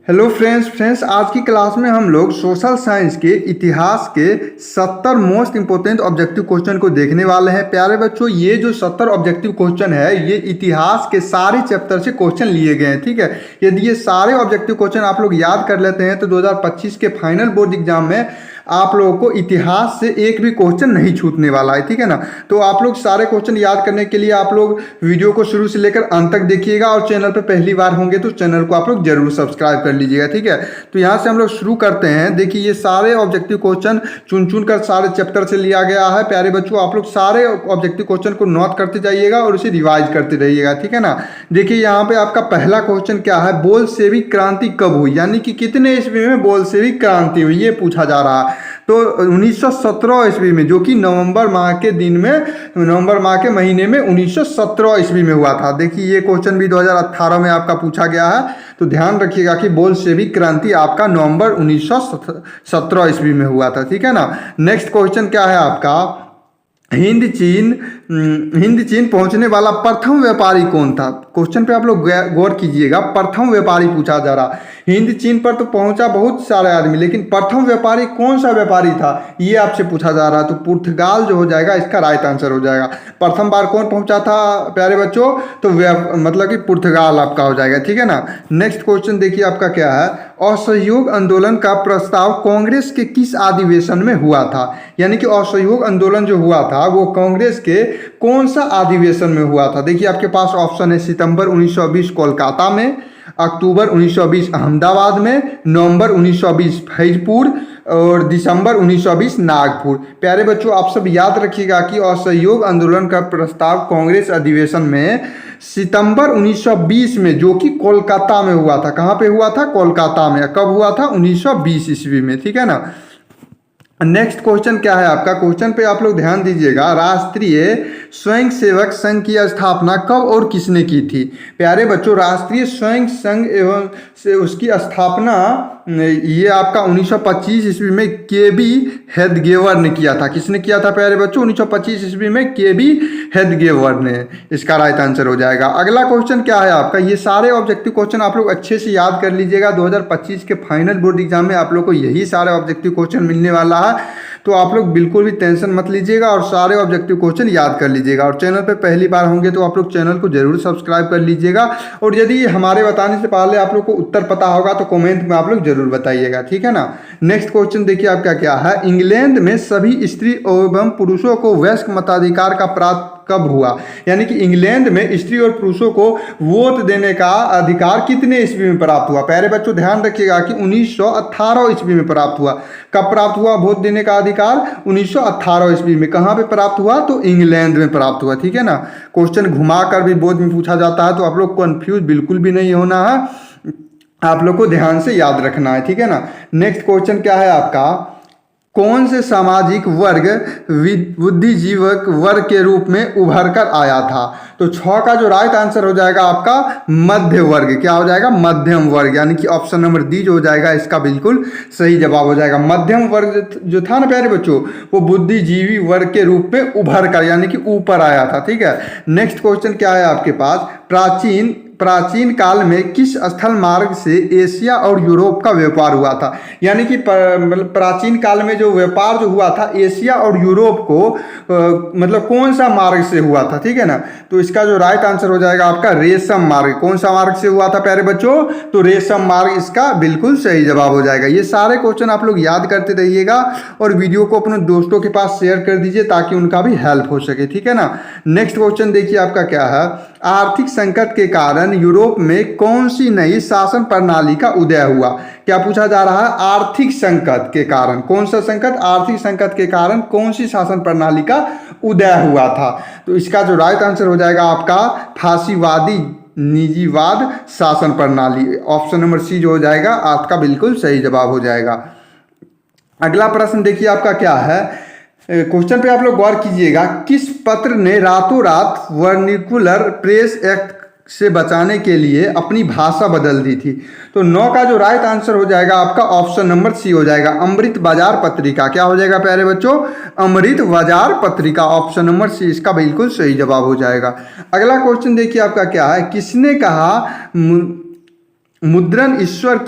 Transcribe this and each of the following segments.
Hello friends आज की class में हम लोग सोशल साइंस के इतिहास के 70 मोस्ट इंपोर्टेंट ऑब्जेक्टिव क्वेश्चन को देखने वाले हैं। प्यारे बच्चों, ये जो 70 ऑब्जेक्टिव क्वेश्चन है ये इतिहास के सारे चैप्टर से क्वेश्चन लिए गए हैं। ठीक है, यदि ये सारे ऑब्जेक्टिव क्वेश्चन आप लोग याद कर लेते हैं तो 2025 के फाइनल बोर्ड एग्जाम में आप लोगों को इतिहास से एक भी क्वेश्चन नहीं छूटने वाला है। ठीक है ना, तो आप लोग सारे क्वेश्चन याद करने के लिए आप लोग वीडियो को शुरू से लेकर अंत तक देखिएगा और चैनल पर पहली बार होंगे तो चैनल को आप लोग जरूर सब्सक्राइब कर लीजिएगा। ठीक है, तो यहाँ से हम लोग शुरू करते हैं। देखिए, ये सारे ऑब्जेक्टिव क्वेश्चन चुन कर सारे चैप्टर से लिया गया है। प्यारे बच्चों, आप लोग सारे ऑब्जेक्टिव क्वेश्चन को नोट करते जाइएगा और उसे रिवाइज करते रहिएगा। ठीक है ना, देखिए यहाँ पे आपका पहला क्वेश्चन क्या है, बोल्शेविक क्रांति कब हुई, यानी कि कितने ईस्वी में बोल्शेविक क्रांति हुई, ये पूछा जा रहा है। तो 1917 ईस्वी में, जो कि नवंबर माह के महीने में 1917 ईस्वी में हुआ था। देखिए, ये क्वेश्चन भी 2018 में आपका पूछा गया है, तो ध्यान रखिएगा कि बोल्शेविक क्रांति आपका नवंबर 1917 ईस्वी में हुआ था। ठीक है ना, नेक्स्ट क्वेश्चन क्या है आपका, हिंद चीन पहुंचने वाला प्रथम व्यापारी कौन था। क्वेश्चन पे आप लोग गौर कीजिएगा, प्रथम व्यापारी पूछा जा रहा। हिंद चीन पर तो पहुंचा बहुत सारे आदमी, लेकिन प्रथम व्यापारी कौन सा व्यापारी था ये आपसे पूछा जा रहा है। तो पुर्तगाल जो हो जाएगा इसका राइट आंसर हो जाएगा। प्रथम बार कौन पहुंचा था प्यारे बच्चों, तो मतलब कि पुर्तगाल आपका हो जाएगा। ठीक है ना, नेक्स्ट क्वेश्चन देखिए आपका क्या है, असहयोग आंदोलन का प्रस्ताव कांग्रेस के किस अधिवेशन में हुआ था। यानी कि असहयोग आंदोलन जो हुआ था वो कांग्रेस के कौन सा अधिवेशन में हुआ था। देखिए, आपके पास ऑप्शन है सितंबर 1920 कोलकाता में, अक्टूबर 1920 अहमदाबाद में, नवंबर 1920 फैजपुर और दिसंबर 1920 नागपुर। प्यारे बच्चों, आप सब याद रखिएगा कि असहयोग आंदोलन का प्रस्ताव कांग्रेस अधिवेशन में सितंबर 1920 में, जो कि कोलकाता में हुआ था। कहाँ पे हुआ था, कोलकाता में। कब हुआ था, 1920 ईस्वी में। ठीक है ना, नेक्स्ट क्वेश्चन क्या है आपका, क्वेश्चन पे आप लोग ध्यान दीजिएगा, राष्ट्रीय स्वयंसेवक संघ की स्थापना कब और किसने की थी। प्यारे बच्चों, राष्ट्रीय स्वयं संघ एवं से उसकी स्थापना ये आपका 1925 ईस्वी में केबी हेडगेवर ने किया था। किसने किया था प्यारे बच्चों, 1925 ईस्वी में केबी हेडगेवर ने। इसका राइट आंसर हो जाएगा। अगला क्वेश्चन क्या है आपका, ये सारे ऑब्जेक्टिव क्वेश्चन आप लोग अच्छे से याद कर लीजिएगा। 2025 के फाइनल बोर्ड एग्जाम में आप लोग को यही सारे ऑब्जेक्टिव क्वेश्चन मिलने वाला है, तो आप लोग बिल्कुल भी टेंशन मत लीजिएगा और सारे ऑब्जेक्टिव क्वेश्चन याद कर लीजिएगा। और चैनल पे पहली बार होंगे तो आप लोग चैनल को जरूर सब्सक्राइब कर लीजिएगा। और यदि हमारे बताने से पहले आप लोग को उत्तर पता होगा तो कमेंट में आप लोग जरूर बताइएगा। ठीक है ना, नेक्स्ट क्वेश्चन देखिए आपका क्या है, इंग्लैंड में सभी स्त्री एवं पुरुषों को वयस्क मताधिकार का प्राप्त कब हुआ। यानी कि इंग्लैंड में स्त्री और पुरुषों को वोट देने का अधिकार कितने ईस्वी में प्राप्त हुआ। प्यारे बच्चों, ध्यान रखिएगा कि 1918 ईस्वी में प्राप्त हुआ। कब प्राप्त हुआ वोट देने का अधिकार, 1918 ईस्वी में। कहाँ पे प्राप्त हुआ, तो इंग्लैंड में प्राप्त हुआ। ठीक है ना, क्वेश्चन घुमा कर भी बोर्ड में पूछा जाता है, तो आप लोग कंफ्यूज बिल्कुल भी नहीं होना है, आप लोग को ध्यान से याद रखना है। ठीक है ना, नेक्स्ट क्वेश्चन क्या है आपका, कौन से सामाजिक वर्ग बुद्धिजीवक वर्ग के रूप में उभर कर आया था। तो 6 का जो राइट आंसर हो जाएगा आपका मध्य वर्ग। क्या हो जाएगा, मध्यम वर्ग, यानी कि ऑप्शन नंबर डी जो हो जाएगा इसका बिल्कुल सही जवाब हो जाएगा। मध्यम वर्ग जो था ना प्यारे बच्चों, वो बुद्धिजीवी वर्ग के रूप में उभर कर यानी कि ऊपर आया था। ठीक है, नेक्स्ट क्वेश्चन क्या है आपके पास, प्राचीन काल में किस स्थल मार्ग से एशिया और यूरोप का व्यापार हुआ था। यानी कि प्राचीन काल में जो व्यापार जो हुआ था एशिया और यूरोप को मतलब कौन सा मार्ग से हुआ था। ठीक है ना, तो इसका जो राइट आंसर हो जाएगा आपका रेशम मार्ग। कौन सा मार्ग से हुआ था प्यारे बच्चों, तो रेशम मार्ग इसका बिल्कुल सही जवाब हो जाएगा। ये सारे क्वेश्चन आप लोग याद करते रहिएगा और वीडियो को अपने दोस्तों के पास शेयर कर दीजिए ताकि उनका भी हेल्प हो सके। ठीक है ना, नेक्स्ट क्वेश्चन देखिए आपका क्या है, आर्थिक संकट के कारण यूरोप में कौन सी नई शासन प्रणाली का उदय हुआ। क्या पूछा जा रहा है, आर्थिक संकट के कारण, कौन सा संकट, आर्थिक संकट के कारण कौन सी शासन प्रणाली का उदय हुआ था। तो इसका जो राइट आंसर हो जाएगा आपका फासीवादी निजीवाद शासन प्रणाली। ऑप्शन नंबर सी जो हो जाएगा आपका बिल्कुल सही जवाब हो जाएगा। अगला प्रश्न देखिए आपका क्या है, क्वेश्चन पे आप लोग गौर कीजिएगा, किस पत्र ने रातों रात वर्निकुलर प्रेस एक्ट से बचाने के लिए अपनी भाषा बदल दी थी। तो 9 का जो राइट आंसर हो जाएगा आपका ऑप्शन नंबर सी हो जाएगा, अमृत बाजार पत्रिका। क्या हो जाएगा प्यारे बच्चों, अमृत बाजार पत्रिका। ऑप्शन नंबर सी इसका बिल्कुल सही जवाब हो जाएगा। अगला क्वेश्चन देखिए आपका क्या है, किसने कहा मुद्रण ईश्वर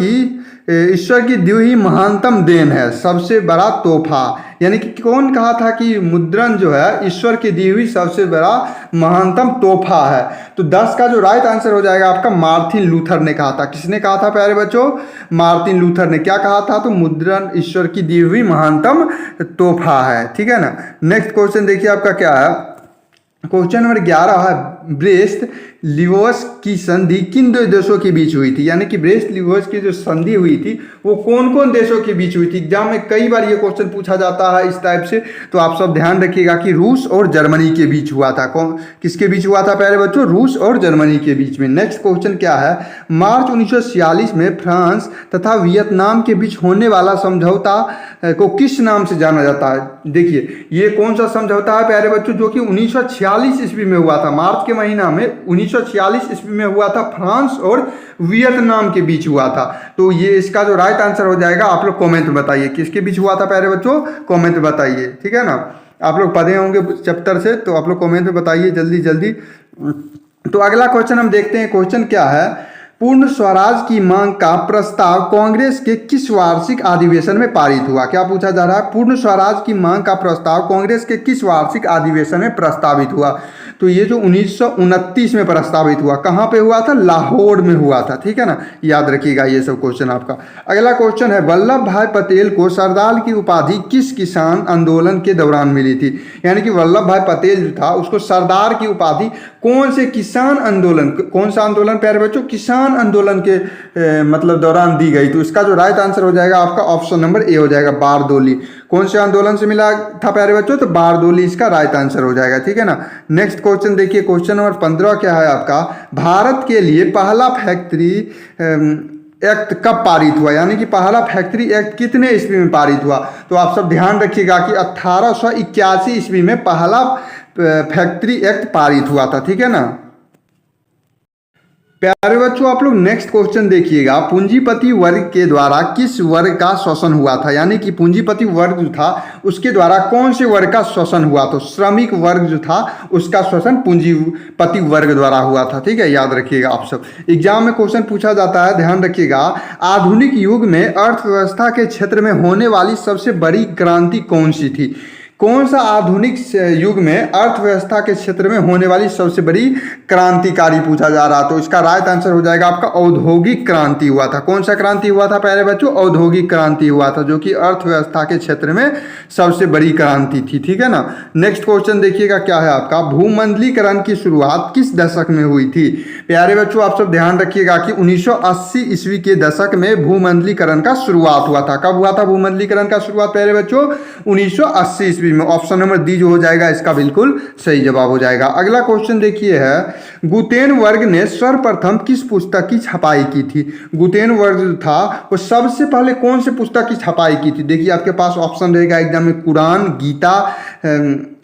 की दी हुई महानतम देन है, सबसे बड़ा तोहफा। यानी कि कौन कहा था कि मुद्रण जो है ईश्वर की दी हुई सबसे बड़ा महानतम तोहफा है? तो 10 का जो राइट आंसर हो जाएगा आपका मार्टिन लूथर ने कहा था। किसने कहा था प्यारे बच्चों? मार्टिन लूथर ने क्या कहा था? तो मुद्रण ईश्वर की दी हुई महानतम तोहफा है। ठीक है ना। नेक्स्ट क्वेश्चन देखिए आपका क्या है। क्वेश्चन नंबर 11 है, ब्रेस्ट लिवोस की संधि किन दो देशों के बीच हुई थी? यानी कि ब्रेस्ट लिवोस की जो संधि हुई थी वो कौन कौन देशों के बीच हुई थी? एग्जाम में कई बार ये क्वेश्चन पूछा जाता है इस टाइप से, तो आप सब ध्यान रखिएगा कि रूस और जर्मनी के बीच हुआ था। कौन किसके बीच हुआ था प्यारे बच्चों? रूस और जर्मनी के बीच में। नेक्स्ट क्वेश्चन क्या है, मार्च 1946 में फ्रांस तथा वियतनाम के बीच होने वाला समझौता को किस नाम से जाना जाता है? देखिए ये कौन सा समझौता है प्यारे बच्चों, जो कि 1946 ईस्वी में हुआ था। मार्च के महीना में 1946 ईस्वी में हुआ था, फ्रांस और वियतनाम के बीच हुआ था। तो ये इसका जो राइट आंसर हो जाएगा, आप लोग कमेंट में बताइए किसके बीच हुआ था प्यारे बच्चों, कमेंट में बताइए। ठीक है ना। आप लोग पढ़े होंगे चैप्टर से, तो आप लोग कमेंट में बताइए जल्दी जल्दी। तो अगला क्वेश्चन हम देखते हैं। क्वेश्चन क्या है, पूर्ण स्वराज की मांग का प्रस्ताव कांग्रेस के किस वार्षिक अधिवेशन में पारित हुआ? क्या पूछा जा रहा है? पूर्ण स्वराज की मांग का प्रस्ताव कांग्रेस के किस वार्षिक अधिवेशन में प्रस्तावित हुआ? तो ये जो 1929 में प्रस्तावित हुआ, कहाँ पे हुआ था? लाहौर में हुआ था। ठीक है ना, याद रखिएगा ये सब क्वेश्चन आपका। अगला क्वेश्चन है, वल्लभ भाई पटेल को सरदार की उपाधि किस किसान आंदोलन के दौरान मिली थी? यानी कि वल्लभ भाई पटेल जो था उसको सरदार की उपाधि कौन से किसान आंदोलन, कौन सा आंदोलन प्यारे बच्चों? किसान आंदोलन के मतलब दौरान दी गई। तो इसका जो राइट आंसर हो जाएगा आपका ऑप्शन नंबर ए हो जाएगा, बारदोली। कौन से आंदोलन से मिला था प्यारे बच्चों? तो बारदोली इसका राइट आंसर हो जाएगा। ठीक है ना। नेक्स्ट क्वेश्चन देखिए, क्वेश्चन नंबर 15 क्या है आपका, भारत के लिए पहला फैक्ट्री एक्ट कब पारित हुआ? यानी कि पहला फैक्ट्री एक्ट कितने ईस्वी में पारित हुआ? तो आप सब ध्यान रखिएगा कि 1881 ईस्वी में पहला फैक्ट्री एक्ट पारित हुआ था। ठीक है ना। प्यारे बच्चों आप लोग नेक्स्ट क्वेश्चन देखिएगा, पूंजीपति वर्ग के द्वारा किस वर्ग का शोषण हुआ था? यानी कि पूंजीपति वर्ग जो था उसके द्वारा कौन से वर्ग का शोषण हुआ? तो श्रमिक वर्ग जो था उसका शोषण पूंजीपति वर्ग द्वारा हुआ था। ठीक है, याद रखिएगा आप सब। एग्जाम में क्वेश्चन पूछा जाता है, ध्यान रखिएगा। आधुनिक युग में अर्थव्यवस्था के क्षेत्र में होने वाली सबसे बड़ी क्रांति कौन सी थी? कौन सा आधुनिक युग में अर्थव्यवस्था के क्षेत्र में होने वाली सबसे बड़ी क्रांतिकारी पूछा जा रहा? तो इसका राइट आंसर हो जाएगा आपका औद्योगिक क्रांति हुआ था। कौन सा क्रांति हुआ था प्यारे बच्चों? औद्योगिक क्रांति हुआ था, जो कि अर्थव्यवस्था के क्षेत्र में सबसे बड़ी क्रांति थी। ठीक है ना। नेक्स्ट क्वेश्चन देखिएगा क्या है आपका, भूमंडलीकरण की शुरुआत किस दशक में हुई थी? प्यारे बच्चों आप सब ध्यान रखिएगा कि 1980 ईस्वी के दशक में भूमंडलीकरण का शुरुआत हुआ था। कब हुआ था भूमंडलीकरण का शुरुआत प्यारे बच्चों? 1980 ईस्वी में। ऑप्शन नंबर डी जो हो जाएगा इसका बिल्कुल सही जवाब हो जाएगा। अगला क्वेश्चन देखिए है, गुटेनबर्ग ने सर्वप्रथम किस पुस्तक की छपाई की थी? गुटेनबर्ग जो था वो सबसे पहले कौन से पुस्तक की छपाई की थी? देखिए आपके पास ऑप्शन रहेगा एग्जाम में, कुरान, गीता,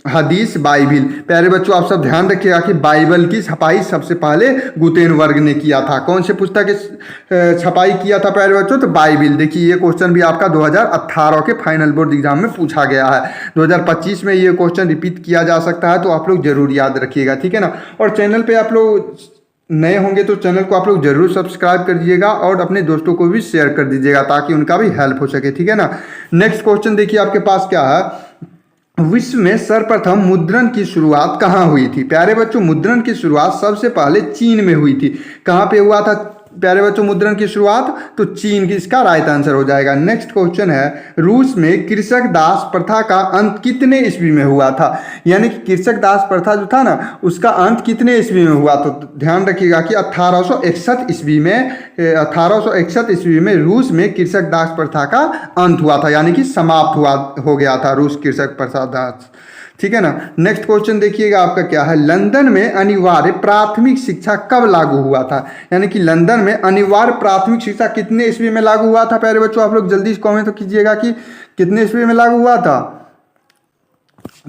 हदीस, बाइबिल। प्यारे बच्चों आप सब ध्यान रखिएगा कि बाइबल की छपाई सबसे पहले गुटेनबर्ग ने किया था। कौन से पुस्तक की छपाई किया था प्यारे बच्चों? तो बाइबिल। देखिए ये क्वेश्चन भी आपका 2018 के फाइनल बोर्ड एग्जाम में पूछा गया है। 2025 में ये क्वेश्चन रिपीट किया जा सकता है, तो आप लोग जरूर याद रखिएगा। ठीक है ना। और चैनल पर आप लोग नए होंगे तो चैनल को आप लोग जरूर सब्सक्राइब कर दीजिएगा और अपने दोस्तों को भी शेयर कर दीजिएगा ताकि उनका भी हेल्प हो सके। ठीक है ना। नेक्स्ट क्वेश्चन देखिए आपके पास क्या है, विश्व में सर्वप्रथम मुद्रण की शुरुआत कहाँ हुई थी? प्यारे बच्चों मुद्रण की शुरुआत सबसे पहले चीन में हुई थी। कहाँ पे हुआ था प्यारे बच्चों मुद्रण की शुरुआत? तो चीन की इसका राइट आंसर हो जाएगा। नेक्स्ट क्वेश्चन है, रूस में कृषक दास प्रथा का अंत कितने ईस्वी में हुआ था? यानी कि कृषक दास प्रथा जो था ना उसका अंत कितने ईस्वी में हुआ? तो ध्यान रखिएगा कि 1861 ईस्वी में 1861 ईस्वी में रूस में कृषक दास प्रथा का अंत हुआ था, यानी कि समाप्त हो गया था रूस कृषक प्रथा दास। ठीक है ना। नेक्स्ट क्वेश्चन देखिएगा आपका क्या है, लंदन में अनिवार्य प्राथमिक शिक्षा कब लागू हुआ था? यानी कि लंदन में अनिवार्य प्राथमिक शिक्षा कितने ईस्वी में लागू हुआ था? प्यारे बच्चों आप लोग जल्दी कमेंट तो कीजिएगा कि कितने ईस्वी में लागू हुआ था?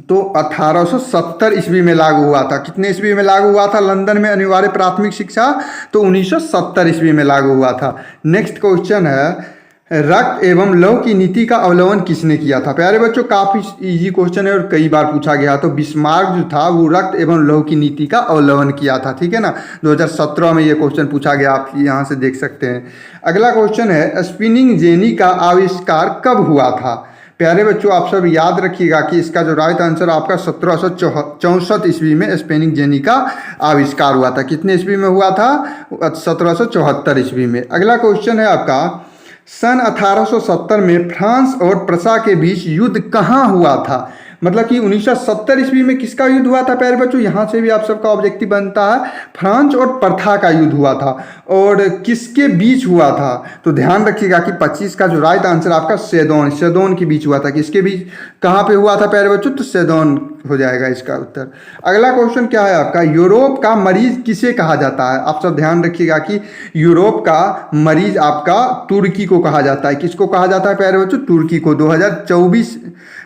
तो 1870 ईस्वी में लागू हुआ था। कितने ईस्वी में लागू हुआ था लंदन में अनिवार्य प्राथमिक शिक्षा? तो 1970 ईस्वी में लागू हुआ था। नेक्स्ट क्वेश्चन है, रक्त एवं लौह की नीति का अवलंबन किसने किया था? प्यारे बच्चों काफी इजी क्वेश्चन है और कई बार पूछा गया। तो बिस्मार्क जो था वो रक्त एवं लौह की नीति का अवलंबन किया था, ठीक है ना। 2017 में ये क्वेश्चन पूछा गया, आप यहाँ से देख सकते हैं। अगला क्वेश्चन है स्पिनिंग जेनी का आविष्कार कब हुआ था? प्यारे बच्चों आप सब याद रखिएगा कि इसका जो राइट आंसर आपका 1764 ईस्वी में स्पिनिंग जेनी का आविष्कार हुआ था। कितने ईस्वी में हुआ था? 1774 ईस्वी में। अगला क्वेश्चन है आपका सन 1870 में फ्रांस और प्रसा के बीच युद्ध कहाँ हुआ था? मतलब कि 1970 ईस्वी में किसका युद्ध हुआ था प्यारे बच्चों? यहाँ से भी आप सबका ऑब्जेक्टिव बनता है, फ्रांस और प्रथा का युद्ध हुआ था। और किसके बीच हुआ था? तो ध्यान रखिएगा कि 25 का जो राइट आंसर आपका सेदोन के बीच हुआ था। किसके बीच, कहाँ पे हुआ था प्यारे बच्चों? तो सेदोन हो जाएगा इसका उत्तर। अगला क्वेश्चन क्या है आपका यूरोप का मरीज किसे कहा जाता है? आप सब ध्यान रखिएगा कि यूरोप का मरीज आपका तुर्की को कहा जाता है। किसको कहा जाता है प्यारे बच्चों? तुर्की को।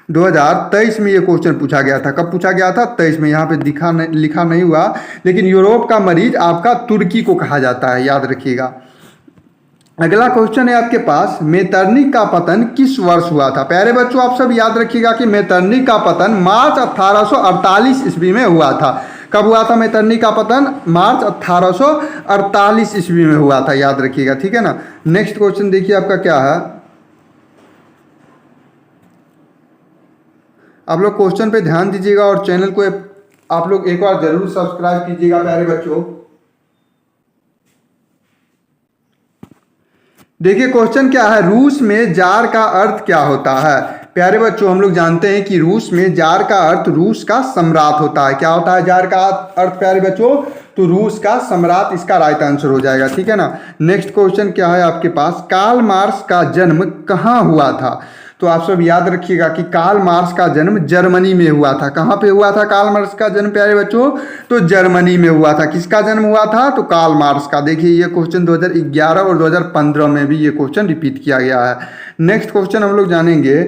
2023 में ये क्वेश्चन पूछा गया था। कब पूछा गया था? 23 में। यहाँ पे लिखा नहीं हुआ, लेकिन यूरोप का मरीज आपका तुर्की को कहा जाता है, याद रखिएगा। अगला क्वेश्चन है आपके पास मेटरनिक का पतन किस वर्ष हुआ था? प्यारे बच्चों आप सब याद रखिएगा कि मेटरनिक का पतन मार्च 1848 ईस्वी में हुआ था। कब हुआ था मेटरनिक का पतन? मार्च 1848 ईस्वी में हुआ था, याद रखिएगा, ठीक है ना। नेक्स्ट क्वेश्चन देखिए आपका क्या है। आप लोग क्वेश्चन पे ध्यान दीजिएगा और चैनल को आप लोग एक बार जरूर सब्सक्राइब कीजिएगा प्यारे बच्चों। देखिए क्वेश्चन क्या है, रूस में जार का अर्थ क्या होता है? प्यारे बच्चों हम लोग जानते हैं कि रूस में जार का अर्थ रूस का सम्राट होता है। क्या होता है जार का अर्थ प्यारे बच्चों? तो रूस का सम्राट इसका राइट आंसर हो जाएगा, ठीक है ना। नेक्स्ट क्वेश्चन क्या है आपके पास, कार्ल मार्क्स का जन्म कहाँ हुआ था? तो आप सब याद रखिएगा कि कार्ल मार्क्स का जन्म जर्मनी में हुआ था। कहाँ पे हुआ था कार्ल मार्क्स का जन्म प्यारे बच्चों? तो जर्मनी में हुआ था। किसका जन्म हुआ था? तो कार्ल मार्क्स का। देखिए ये क्वेश्चन 2011 और 2015 में भी ये क्वेश्चन रिपीट किया गया है। नेक्स्ट क्वेश्चन हम लोग जानेंगे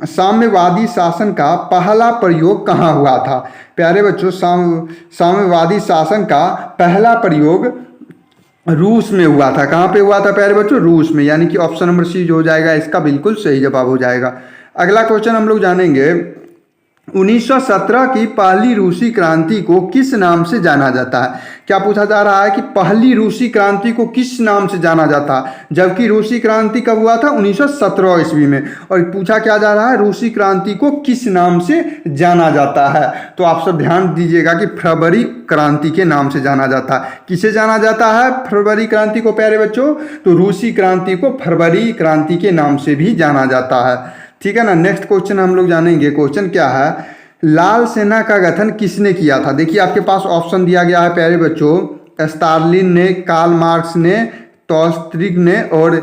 साम्यवादी शासन का पहला प्रयोग कहाँ हुआ था? प्यारे बच्चों साम्यवादी शासन का पहला प्रयोग रूस में हुआ था। कहाँ पे हुआ था प्यारे बच्चों? रूस में, यानी कि ऑप्शन नंबर सी जो हो जाएगा इसका बिल्कुल सही जवाब हो जाएगा। अगला क्वेश्चन हम लोग जानेंगे 1917 की पहली रूसी क्रांति को किस नाम से जाना जाता है? क्या पूछा जा रहा है कि पहली रूसी क्रांति को किस नाम से जाना जाता है, जबकि रूसी क्रांति कब हुआ था? 1917 ईस्वी में। और पूछा क्या जा रहा है, रूसी क्रांति को किस नाम से जाना जाता है? तो आप सब ध्यान दीजिएगा कि फरवरी क्रांति के नाम से जाना जाता है। किसे जाना जाता है फरवरी क्रांति को प्यारे बच्चों? तो रूसी क्रांति को फरवरी क्रांति के नाम से भी जाना जाता है, ठीक है ना। नेक्स्ट क्वेश्चन हम लोग जानेंगे। क्वेश्चन क्या है, लाल सेना का गठन किसने किया था? देखिए आपके पास ऑप्शन दिया गया है प्यारे बच्चों, स्टालिन ने, कार्ल मार्क्स ने, टॉल्स्टॉय ने और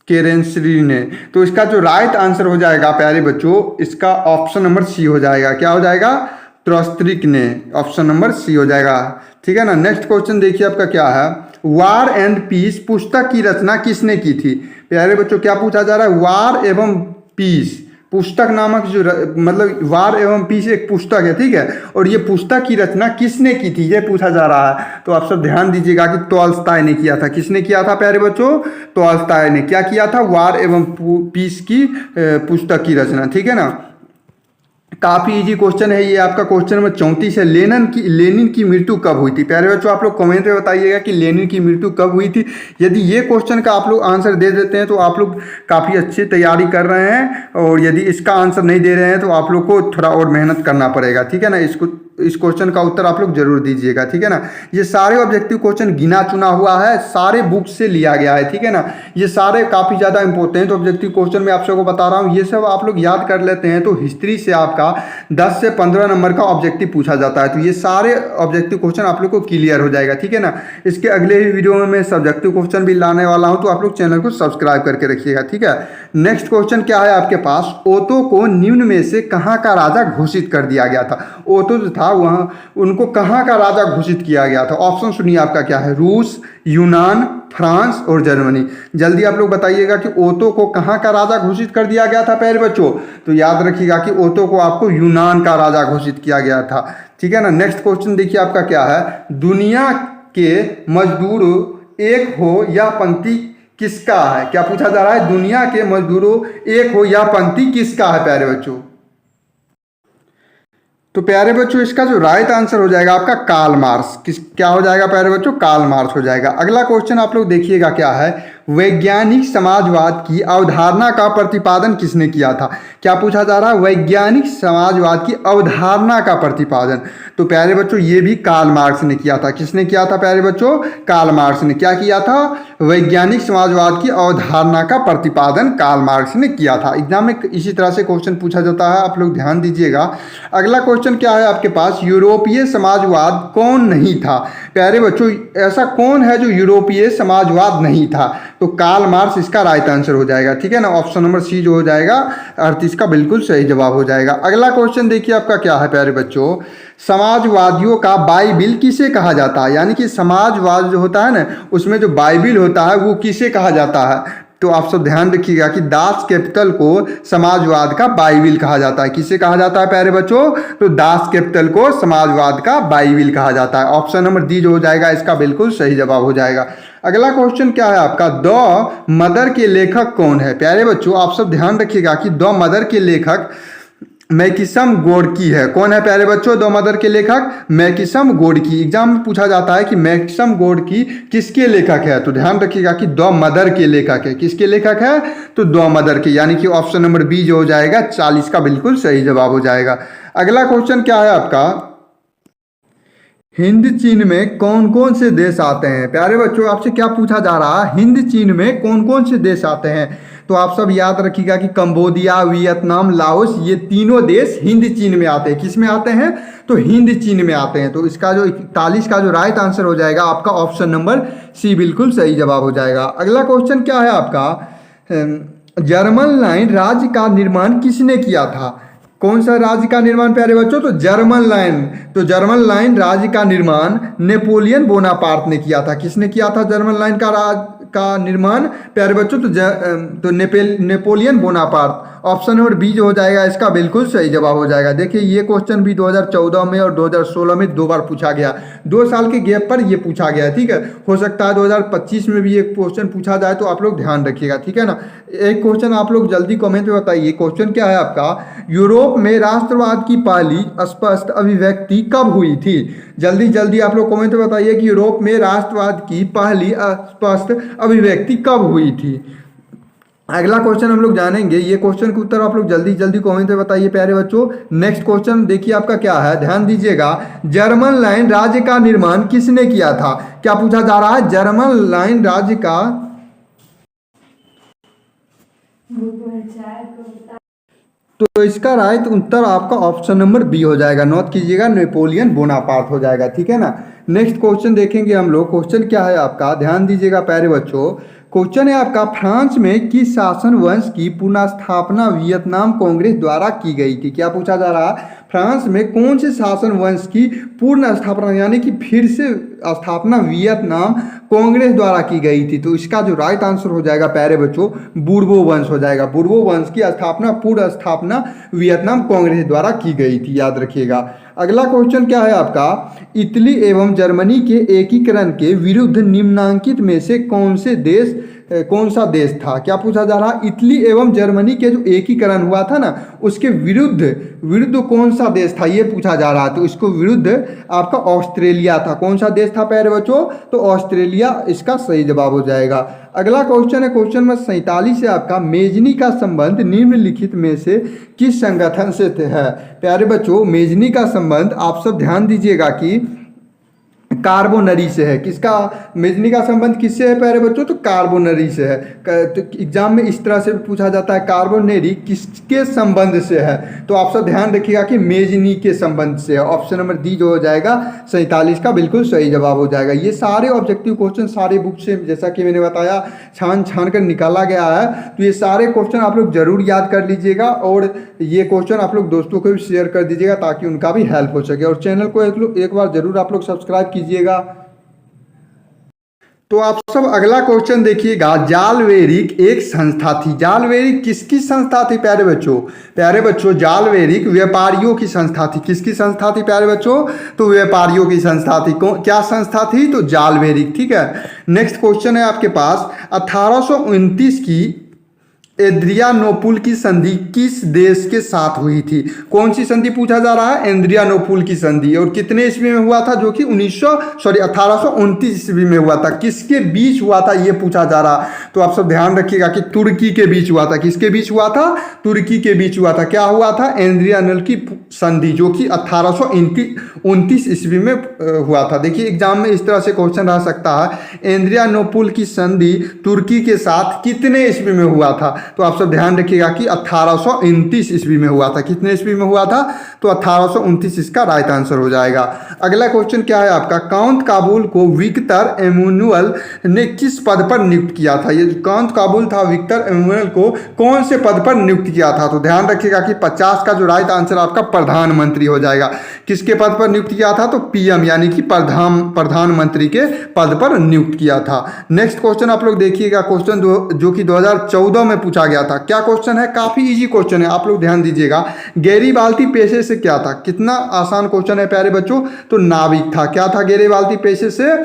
केरेंस्की ने। तो इसका जो राइट आंसर हो जाएगा प्यारे बच्चों, इसका ऑप्शन नंबर सी हो जाएगा। क्या हो जाएगा? टॉल्स्टॉय ने, ऑप्शन नंबर सी हो जाएगा, ठीक है ना। नेक्स्ट क्वेश्चन देखिए आपका क्या है, वार एंड पीस पुस्तक की रचना किसने की थी? प्यारे बच्चों क्या पूछा जा रहा है, वार एवं पीस पुस्तक नामक जो मतलब वार एवं पीस एक पुस्तक है, ठीक है, और ये पुस्तक की रचना किसने की थी ये पूछा जा रहा है। तो आप सब ध्यान दीजिएगा कि टॉल्स्टॉय ने किया था। किसने किया था प्यारे बच्चों? टॉल्स्टॉय ने क्या किया था? वार एवं पीस की पुस्तक की रचना, ठीक है ना। काफ़ी इजी क्वेश्चन है ये आपका। क्वेश्चन नंबर 34 है, लेनिन की मृत्यु कब हुई थी? प्यारे बच्चों आप लोग कमेंट में बताइएगा कि लेनिन की मृत्यु कब हुई थी। यदि ये क्वेश्चन का आप लोग आंसर दे देते हैं तो आप लोग काफ़ी अच्छी तैयारी कर रहे हैं, और यदि इसका आंसर नहीं दे रहे हैं तो आप लोग को थोड़ा और मेहनत करना पड़ेगा, ठीक है ना। इस क्वेश्चन का उत्तर आप लोग जरूर दीजिएगा, ठीक है ना। ये सारे ऑब्जेक्टिव क्वेश्चन गिना चुना हुआ है, सारे बुक से लिया गया है, ठीक है ना। ये सारे काफ़ी ज़्यादा इंपॉर्टेंट ऑब्जेक्टिव क्वेश्चन मैं आप सबको बता रहा हूँ। ये सब आप लोग याद कर लेते हैं तो हिस्ट्री से आपका 10 से 15 नंबर का ऑब्जेक्टिव पूछा जाता है। तो ये सारे ऑब्जेक्टिव क्वेश्चन आप लोग को क्लियर हो जाएगा, ठीक है ना। इसके अगले ही वीडियो में मैं सब्जेक्टिव क्वेश्चन भी लाने वाला हूँ, तो आप लोग चैनल को सब्सक्राइब करके रखिएगा, ठीक है। नेक्स्ट क्वेश्चन क्या है आपके पास, ओतो को निम्न में से कहाँ का राजा घोषित कर दिया गया था? ओतो जो था वहाँ उनको कहाँ का राजा घोषित किया गया था? ऑप्शन सुनिए आपका क्या है, रूस, यूनान, फ्रांस और जर्मनी। जल्दी आप लोग बताइएगा कि ओतो को कहाँ का राजा घोषित कर दिया गया था प्यारे बच्चों? तो याद रखिएगा कि ओतो को आपको यूनान का राजा घोषित किया गया था, ठीक है ना। नेक्स्ट क्वेश्चन देखिए आपका क्या है, दुनिया के मजदूर एक हो या पंक्ति किसका है? क्या पूछा जा रहा है? दुनिया के मजदूरों एक हो यह पंक्ति किसका है प्यारे बच्चों? तो प्यारे बच्चों इसका जो राइट आंसर हो जाएगा आपका कार्ल मार्क्स। क्या हो जाएगा प्यारे बच्चों? कार्ल मार्क्स हो जाएगा। अगला क्वेश्चन आप लोग देखिएगा क्या है, वैज्ञानिक समाजवाद की अवधारणा का प्रतिपादन किसने किया था? क्या पूछा जा रहा है? वैज्ञानिक समाजवाद की अवधारणा का प्रतिपादन। तो प्यारे बच्चों ये भी कार्ल मार्क्स ने किया था। किसने किया था प्यारे बच्चों? कार्ल मार्क्स ने क्या किया था? वैज्ञानिक समाजवाद की अवधारणा का प्रतिपादन कार्ल मार्क्स ने किया था। एग्जाम में इसी तरह से क्वेश्चन पूछा जाता है, आप लोग ध्यान दीजिएगा। अगला क्वेश्चन क्या है आपके पास, यूरोपीय समाजवाद कौन नहीं था? प्यारे बच्चों ऐसा कौन है जो यूरोपीय समाजवाद नहीं था? तो कार्ल मार्क्स इसका राइट आंसर हो जाएगा। ठीक है ना, ऑप्शन नंबर सी जो हो जाएगा 38 का बिल्कुल सही जवाब हो जाएगा। अगला क्वेश्चन देखिए आपका क्या है प्यारे बच्चों, समाजवादियों का बाइबिल किसे कहा जाता है? यानी कि समाजवाद जो होता है ना उसमें जो बाइबिल होता है वो किसे कहा जाता है? तो आप सब ध्यान रखिएगा कि दास कैपिटल को समाजवाद का बाइबिल कहा जाता है। किसे कहा जाता है प्यारे बच्चों? तो दास कैपिटल को समाजवाद का बाइबिल कहा जाता है। ऑप्शन नंबर डी जो हो जाएगा इसका बिल्कुल सही जवाब हो जाएगा। अगला क्वेश्चन क्या है आपका, द मदर के लेखक कौन है? प्यारे बच्चों आप सब ध्यान रखिएगा कि द मदर के लेखक मैकिसम गोडकी है। कौन है प्यारे बच्चों द मदर के लेखक? मैकिसम गोडकी। एग्जाम में पूछा जाता है कि मैकिसम गोडकी किसके लेखक है? तो ध्यान रखिएगा कि द मदर के लेखक है। किसके लेखक है? तो द मदर के, यानी कि ऑप्शन नंबर बी जो हो जाएगा 40 का बिल्कुल सही जवाब हो जाएगा। अगला क्वेश्चन क्या है आपका, हिंद चीन में कौन कौन से देश आते हैं? प्यारे बच्चों आपसे क्या पूछा जा रहा है, हिंद चीन में कौन कौन से देश आते हैं? तो आप सब याद रखिएगा कि कंबोडिया, वियतनाम, लाओस ये तीनों देश हिंद चीन में आते हैं। किस में आते हैं? तो हिंद चीन में आते हैं। तो इसका जो 41 का जो राइट आंसर हो जाएगा आपका ऑप्शन नंबर सी बिल्कुल सही जवाब हो जाएगा। अगला क्वेश्चन क्या है आपका, जर्मन लाइन राज्य का निर्माण किसने किया था? कौन सा राज्य का निर्माण प्यारे बच्चों? तो जर्मन लाइन। तो जर्मन लाइन राज्य का निर्माण नेपोलियन बोनापार्ट ने किया था। किसने किया था जर्मन लाइन का निर्माण प्यारे बच्चों? तो Napoleon Bonaparte. Option number B जो हो जाएगा इसका बिल्कुल सही जवाब हो जाएगा। देखिए ये क्वेश्चन भी 2014 में और 2016 में 2 बार पूछा गया, 2 साल के गैप पर ये पूछा गया। ठीक है, हो सकता है 2025 में भी एक क्वेश्चन पूछा जाए, तो आप लोग ध्यान रखिएगा। ठीक है ना, एक क्वेश्चन आप लोग जल्दी कमेंट में बताइए। क्वेश्चन क्या है आपका, यूरोप में राष्ट्रवाद की पहली स्पष्ट अभिव्यक्ति कब हुई थी? जल्दी जल्दी आप लोग कमेंट में बताइए कि यूरोप में राष्ट्रवाद की पहली स्पष्ट अभिव्यक्ति कब हुई थी। अगला क्वेश्चन हम लोग जानेंगे, ये क्वेश्चन का उत्तर आप लोग जल्दी जल्दी कमेंट में बताइए प्यारे बच्चों। नेक्स्ट क्वेश्चन देखिए आपका क्या है, ध्यान दीजिएगा, जर्मन लाइन राज्य का निर्माण किसने किया था? क्या पूछा जा रहा है, जर्मन लाइन राज्य का तो इसका राइट उत्तर आपका ऑप्शन नंबर बी हो जाएगा। नोट कीजिएगा, नेपोलियन बोनापार्ट हो जाएगा। ठीक है ना, नेक्स्ट क्वेश्चन देखेंगे हम लोग। क्वेश्चन क्या है आपका, ध्यान दीजिएगा प्यारे बच्चों। क्वेश्चन है आपका, फ्रांस में किस शासन वंश की पुनर्स्थापना वियतनाम कांग्रेस द्वारा की गई थी? क्या पूछा जा रहा है, फ्रांस में कौन से शासन वंश की पूर्ण स्थापना यानी कि फिर से स्थापना वियतनाम कांग्रेस द्वारा की गई थी? तो इसका जो राइट आंसर हो जाएगा प्यारे बच्चों बूर्बो वंश हो जाएगा। बूर्बो वंश की स्थापना, पूर्ण स्थापना वियतनाम कांग्रेस द्वारा की गई थी, याद रखिएगा। अगला क्वेश्चन क्या है आपका, इटली एवं जर्मनी के एकीकरण के विरुद्ध निम्नांकित में से कौन सा देश था? क्या पूछा जा रहा है, इटली एवं जर्मनी के जो एकीकरण हुआ था ना उसके विरुद्ध कौन सा देश था, ये पूछा जा रहा है। तो इसको विरुद्ध आपका ऑस्ट्रेलिया था। कौन सा देश था प्यारे बच्चों? तो ऑस्ट्रेलिया इसका सही जवाब हो जाएगा। अगला क्वेश्चन है, क्वेश्चन नंबर 47 है आपका, मेजनी का संबंध निम्नलिखित में से किस संगठन से है? प्यारे बच्चों मेजनी का संबंध आप सब ध्यान दीजिएगा कि कार्बोनरी से है। किसका, मेजनी का संबंध किससे है प्यारे बच्चों? तो कार्बोनरी से है। तो एग्जाम में इस तरह से पूछा जाता है, कार्बोनरी किसके संबंध से है? तो आप सब ध्यान रखिएगा कि मेजनी के संबंध से है। ऑप्शन नंबर डी जो हो जाएगा 47 का बिल्कुल सही जवाब हो जाएगा। ये सारे ऑब्जेक्टिव क्वेश्चन सारे बुक से जैसा कि मैंने बताया छान कर निकाला गया है। तो ये सारे क्वेश्चन आप लोग जरूर याद कर लीजिएगा और ये क्वेश्चन आप लोग दोस्तों को भी शेयर कर दीजिएगा ताकि उनका भी हेल्प हो सके। और चैनल को एक बार जरूर आप लोग सब्सक्राइब कीजिएगा। तो आप सब अगला क्वेश्चन देखिएगा। जालवेरिक एक संस्था थी। जालवेरिक किसकी संस्था थी प्यारे बच्चों? प्यारे बच्चों, जालवेरिक व्यापारियों की संस्था थी। किसकी संस्था थी प्यारे बच्चों? तो व्यापारियों की संस्था थी। क्या संस्था थी? तो जालवेरिक। ठीक है। नेक्स्ट क्वेश्चन है आपके पास, 1829 की एड्रियानोपुल की संधि किस देश के साथ हुई थी? कौन सी संधि पूछा जा रहा है? एड्रियानोपुल की संधि। और कितने ईस्वी में हुआ था? जो कि 1829 ईस्वी में हुआ था। किसके बीच हुआ था ये पूछा जा रहा। तो आप सब ध्यान रखिएगा कि तुर्की के बीच हुआ था। किसके बीच हुआ था? तुर्की के बीच हुआ था। क्या हुआ था? एड्रियानोपुल की संधि, जो कि 1829 ईस्वी में हुआ था। देखिए एग्जाम में इस तरह से क्वेश्चन रह सकता है, एड्रियानोपुल की संधि तुर्की के साथ कितने ईस्वी में हुआ था? तो आप सब ध्यान रखिएगा कि 1829 ईस्वी में हुआ था। कितने ईस्वी में हुआ था? तो 1829 इसका राइट आंसर हो जाएगा। अगला क्वेश्चन क्या है आपका, काउंट काबुल को विक्टर एमुनुअल ने किस पद पर नियुक्त किया था? ये काउंट काबुल था, विक्टर एमुनुअल को कौन से पद पर नियुक्त किया था? तो ध्यान रखिएगा कि 50 का जो राइट आंसर आपका प्रधानमंत्री हो जाएगा। किसके पद पर नियुक्त किया था? तो पीएम यानी कि प्रधानमंत्री के पद पर नियुक्त किया था। नेक्स्ट क्वेश्चन आप लोग देखिएगा, क्वेश्चन जो कि 2014 में पूछा गया था। क्या क्वेश्चन है? काफी इजी क्वेश्चन है, आप लोग ध्यान दीजिएगा। गैरीबाल्दी पेशे से क्या था? कितना आसान क्वेश्चन है प्यारे बच्चों। तो नाविक था। क्या था गैरीबाल्दी पेशे से?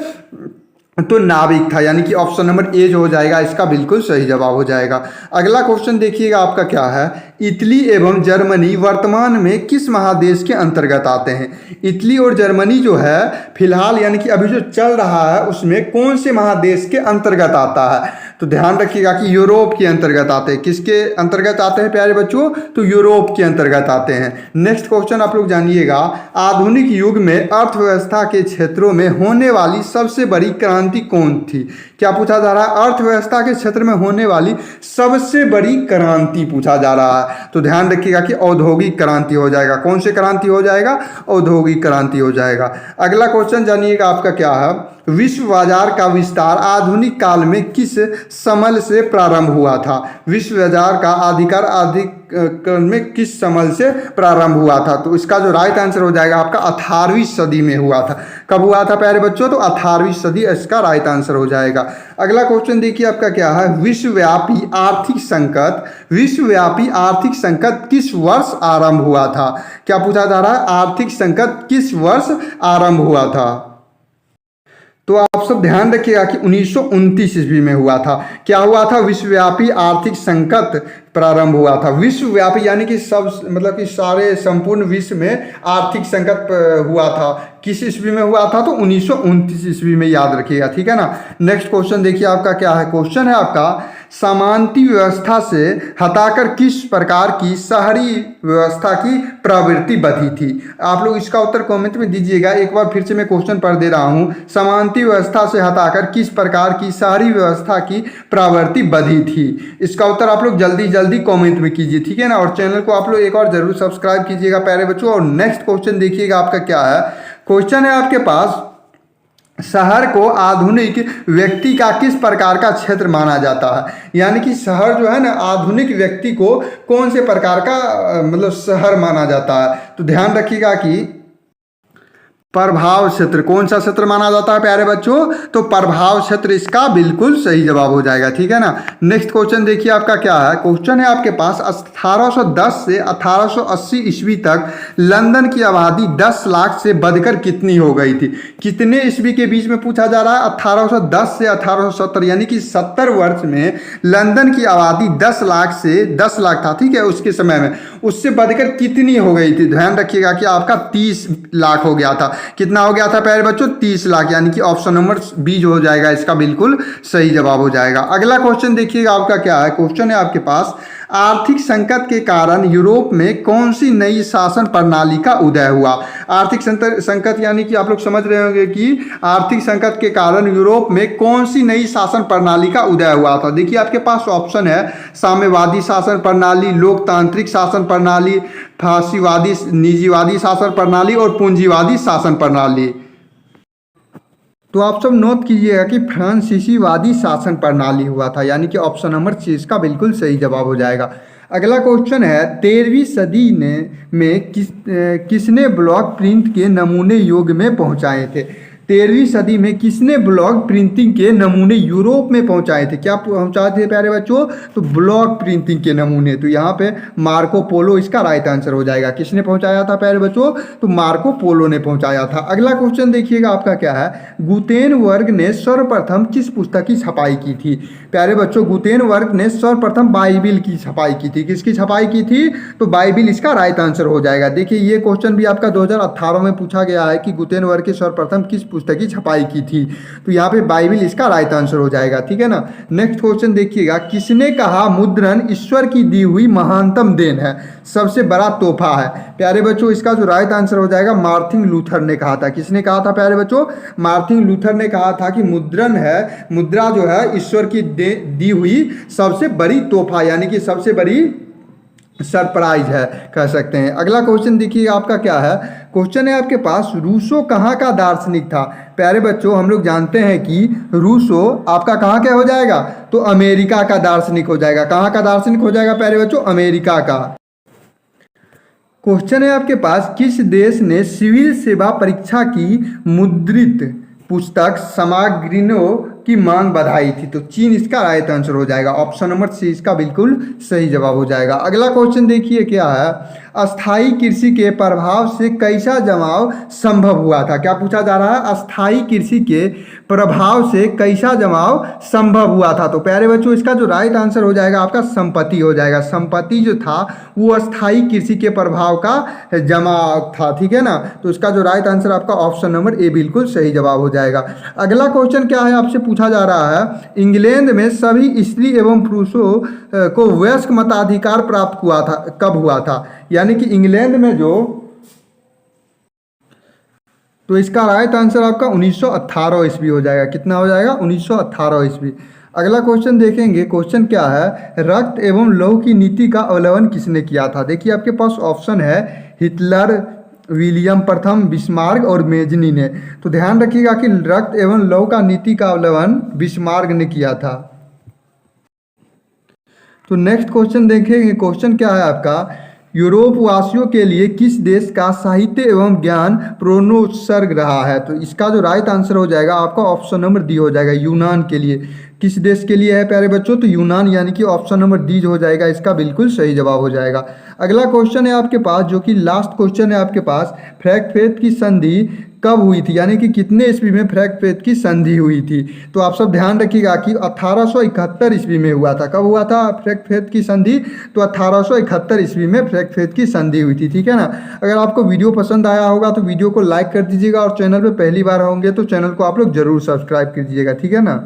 तो नाविक था, यानी कि ऑप्शन नंबर ए जो हो जाएगा इसका बिल्कुल सही जवाब हो जाएगा। अगला क्वेश्चन देखिएगा आपका क्या है, इटली एवं जर्मनी वर्तमान में किस महादेश के अंतर्गत आते हैं? इटली और जर्मनी जो है फिलहाल यानी कि अभी जो चल रहा है उसमें कौन से महादेश के अंतर्गत आता है? तो ध्यान रखिएगा कि यूरोप के अंतर्गत आते हैं। किसके अंतर्गत आते हैं प्यारे बच्चों? तो यूरोप के अंतर्गत आते हैं। नेक्स्ट क्वेश्चन आप लोग जानिएगा, आधुनिक युग में अर्थव्यवस्था के क्षेत्रों में होने वाली सबसे बड़ी क्रांति कौन थी? क्या पूछा जा रहा है? अर्थव्यवस्था के क्षेत्र में होने वाली सबसे बड़ी क्रांति पूछा जा रहा है। तो ध्यान रखिएगा कि औद्योगिक क्रांति हो जाएगा। कौन सी क्रांति हो जाएगा? औद्योगिक क्रांति हो जाएगा। अगला क्वेश्चन जानिएगा आपका क्या है, विश्व बाजार का विस्तार आधुनिक काल में किस समल से प्रारंभ हुआ था? विश्व बाजार का अधिकार आधुनिक में किस समल से प्रारंभ हुआ था? तो इसका जो राइट आंसर हो जाएगा आपका 18वीं सदी में हुआ था। कब हुआ था प्यारे बच्चों? तो 18वीं सदी इसका राइट आंसर हो जाएगा। अगला क्वेश्चन देखिए आपका क्या है, विश्वव्यापी आर्थिक संकट, विश्वव्यापी आर्थिक संकट किस वर्ष आरंभ हुआ था? क्या पूछा जा रहा है? आर्थिक संकट किस वर्ष आरंभ हुआ था? तो आप सब ध्यान रखिएगा कि 1929 ईस्वी में हुआ था। क्या हुआ था? विश्वव्यापी आर्थिक संकट प्रारंभ हुआ था। विश्वव्यापी यानी कि सब मतलब कि सारे संपूर्ण विश्व में आर्थिक संकट हुआ था। किस ईस्वी में हुआ था? तो 1929 ईस्वी में, याद रखिएगा। ठीक है ना। नेक्स्ट क्वेश्चन देखिए आपका क्या है, क्वेश्चन है आपका, सामंती व्यवस्था से हटाकर किस प्रकार की शहरी व्यवस्था की प्रवृत्ति बढ़ी थी? आप लोग इसका उत्तर कमेंट में दीजिएगा। एक बार फिर से मैं क्वेश्चन पढ़ दे रहा हूँ, सामंती व्यवस्था से हटाकर किस प्रकार की शहरी व्यवस्था की प्रवृत्ति बढ़ी थी? इसका उत्तर आप लोग जल्दी जल्दी कमेंट में कीजिए। ठीक है ना। और चैनल को आप लोग एक और जरूर सब्सक्राइब कीजिएगा प्यारे बच्चों। और नेक्स्ट क्वेश्चन देखिएगा आपका क्या है, क्वेश्चन है आपके पास, शहर को आधुनिक व्यक्ति का किस प्रकार का क्षेत्र माना जाता है? यानी कि शहर जो है ना, आधुनिक व्यक्ति को कौन से प्रकार का मतलब शहर माना जाता है? तो ध्यान रखिएगा कि प्रभाव क्षेत्र। कौन सा क्षेत्र माना जाता है प्यारे बच्चों? तो प्रभाव क्षेत्र इसका बिल्कुल सही जवाब हो जाएगा। ठीक है ना। नेक्स्ट क्वेश्चन देखिए आपका क्या है, क्वेश्चन है आपके पास, 1810 से 1880 ईस्वी तक लंदन की आबादी 10 लाख से बढ़कर कितनी हो गई थी? कितने ईस्वी के बीच में पूछा जा रहा है? 1810 से 1870, यानी कि 70 वर्ष में लंदन की आबादी 10 लाख से 10 लाख था। ठीक है, उसके समय में उससे बढ़कर कितनी हो गई थी? ध्यान रखिएगा कि आपका 30 लाख हो गया था। कितना हो गया था प्यारे बच्चों? 30 लाख, यानी कि ऑप्शन नंबर बी जो हो जाएगा इसका बिल्कुल सही जवाब हो जाएगा। अगला क्वेश्चन देखिएगा आपका क्या है, क्वेश्चन है आपके पास, आर्थिक संकट के कारण यूरोप में कौन सी नई शासन प्रणाली का उदय हुआ? आर्थिक संकट यानी कि आप लोग समझ रहे होंगे कि आर्थिक संकट के कारण यूरोप में कौन सी नई शासन प्रणाली का उदय हुआ था। देखिए आपके पास ऑप्शन है, साम्यवादी शासन प्रणाली, लोकतांत्रिक शासन प्रणाली, फासीवादी निजीवादी शासन प्रणाली और पूंजीवादी शासन प्रणाली। तो आप सब नोट कीजिएगा कि फ्रांसीसीवादी शासन प्रणाली हुआ था, यानी कि ऑप्शन नंबर सी इसका बिल्कुल सही जवाब हो जाएगा। अगला क्वेश्चन है, 13वीं सदी में किसने ब्लॉक प्रिंट के नमूने युग में पहुंचाए थे? 13वीं सदी में किसने ब्लॉक प्रिंटिंग के नमूने यूरोप में पहुंचाए थे? क्या पहुंचाए थे प्यारे बच्चों? तो ब्लॉक प्रिंटिंग के नमूने। तो यहाँ पे मार्को पोलो इसका राइट आंसर हो जाएगा। किसने पहुंचाया था प्यारे बच्चों? तो मार्को पोलो ने पहुंचाया था। अगला क्वेश्चन देखिएगा आपका क्या है, गुतेनबर्ग ने सर्वप्रथम किस पुस्तक की छपाई की थी? प्यारे बच्चों, गुतेनबर्ग ने सर्वप्रथम बाइबिल की छपाई की थी। किसकी छपाई की थी? तो बाइबिल इसका राइट आंसर हो जाएगा। देखिए ये क्वेश्चन भी आपका 2018 में पूछा गया है कि गुतेनबर्ग के सर्वप्रथम किस पुस्तक की छपाई की थी? तो यहाँ पे बाइबिल इसका राइट आंसर हो जाएगा। ठीक है ना। नेक्स्ट क्वेश्चन देखिएगा, किसने कहा मुद्रण ईश्वर की दी हुई महानतम देन है, सबसे बड़ा तोहफा है? प्यारे बच्चों, इसका जो राइट आंसर हो जाएगा मार्टिन लूथर ने कहा था। किसने कहा था प्यारे बच्चों? मार्टिन लूथर ने कहा था कि मुद्रण है, मुद्रा जो है ईश्वर की दी हुई सबसे बड़ी तोहफा, यानी कि सबसे बड़ी सरप्राइज है कह सकते हैं। अगला क्वेश्चन देखिए आपका क्या है, क्वेश्चन है आपके पास, रूसो कहाँ का दार्शनिक था? प्यारे बच्चों, हम लोग जानते हैं कि रूसो आपका कहाँ क्या हो जाएगा? तो अमेरिका का दार्शनिक हो जाएगा। कहाँ का दार्शनिक हो जाएगा प्यारे बच्चों? अमेरिका का। क्वेश्चन है आपके पास, किस देश ने सिविल सेवा परीक्षा की मुद्रित पुस्तक सामग्रियों की मांग बढ़ाई थी? तो चीन इसका राइट आंसर हो जाएगा। ऑप्शन नंबर सी इसका बिल्कुल सही जवाब हो जाएगा। अगला क्वेश्चन देखिए क्या है, अस्थाई कृषि के प्रभाव से कैसा जमाव संभव हुआ था? क्या पूछा जा रहा है? अस्थाई कृषि के प्रभाव से कैसा जमाव संभव हुआ था? तो प्यारे बच्चों, इसका जो राइट आंसर हो जाएगा आपका संपत्ति हो जाएगा। संपत्ति जो था वो अस्थाई कृषि के प्रभाव का जमाव था। ठीक है ना। तो इसका जो राइट आंसर आपका ऑप्शन नंबर ए बिल्कुल सही जवाब हो जाएगा। अगला क्वेश्चन क्या है आपसे पूछा जा रहा है, इंग्लैंड में सभी स्त्री एवं पुरुषों को वयस्क मताधिकार प्राप्त हुआ था, कब हुआ था? यानी कि इंग्लैंड में जो, तो इसका राइट आंसर आपका 1918 ईस्वी हो जाएगा। कितना हो जाएगा? 1918 ईस्वी। अगला क्वेश्चन देखेंगे, क्वेश्चन क्या है, रक्त एवं लौह की नीति का अवलंबन किसने किया था? देखिए आपके पास ऑप्शन है हिटलर, विलियम प्रथम, बिस्मार्क और मेजनी ने। तो ध्यान रखिएगा कि रक्त एवं लौह का नीति का अवलंबन बिस्मार्क ने किया था। तो नेक्स्ट क्वेश्चन देखेंगे, क्वेश्चन क्या है आपका, यूरोप वासियों के लिए किस देश का साहित्य एवं ज्ञान प्रोत्सर्ग रहा है? तो इसका जो राइट आंसर हो जाएगा आपका ऑप्शन नंबर डी हो जाएगा, यूनान के लिए। किस देश के लिए है प्यारे बच्चों? तो यूनान, यानी कि ऑप्शन नंबर डी हो जाएगा इसका बिल्कुल सही जवाब हो जाएगा। अगला क्वेश्चन है आपके पास, जो कि लास्ट क्वेश्चन है आपके पास, फ्रैंकफर्ट की संधि कब हुई थी? यानी कि कितने ईस्वी में फ्रैंकफर्ट की संधि हुई थी? तो आप सब ध्यान रखिएगा कि 1871 ईस्वी में हुआ था। कब हुआ था फ्रैंकफर्ट की संधि? तो 1871 ईस्वी में फ्रैंकफर्ट की संधि हुई थी। ठीक है ना। अगर आपको वीडियो पसंद आया होगा तो वीडियो को लाइक कर दीजिएगा, और चैनल पर पहली बार होंगे तो चैनल को आप लोग जरूर सब्सक्राइब कर दीजिएगा। ठीक है ना।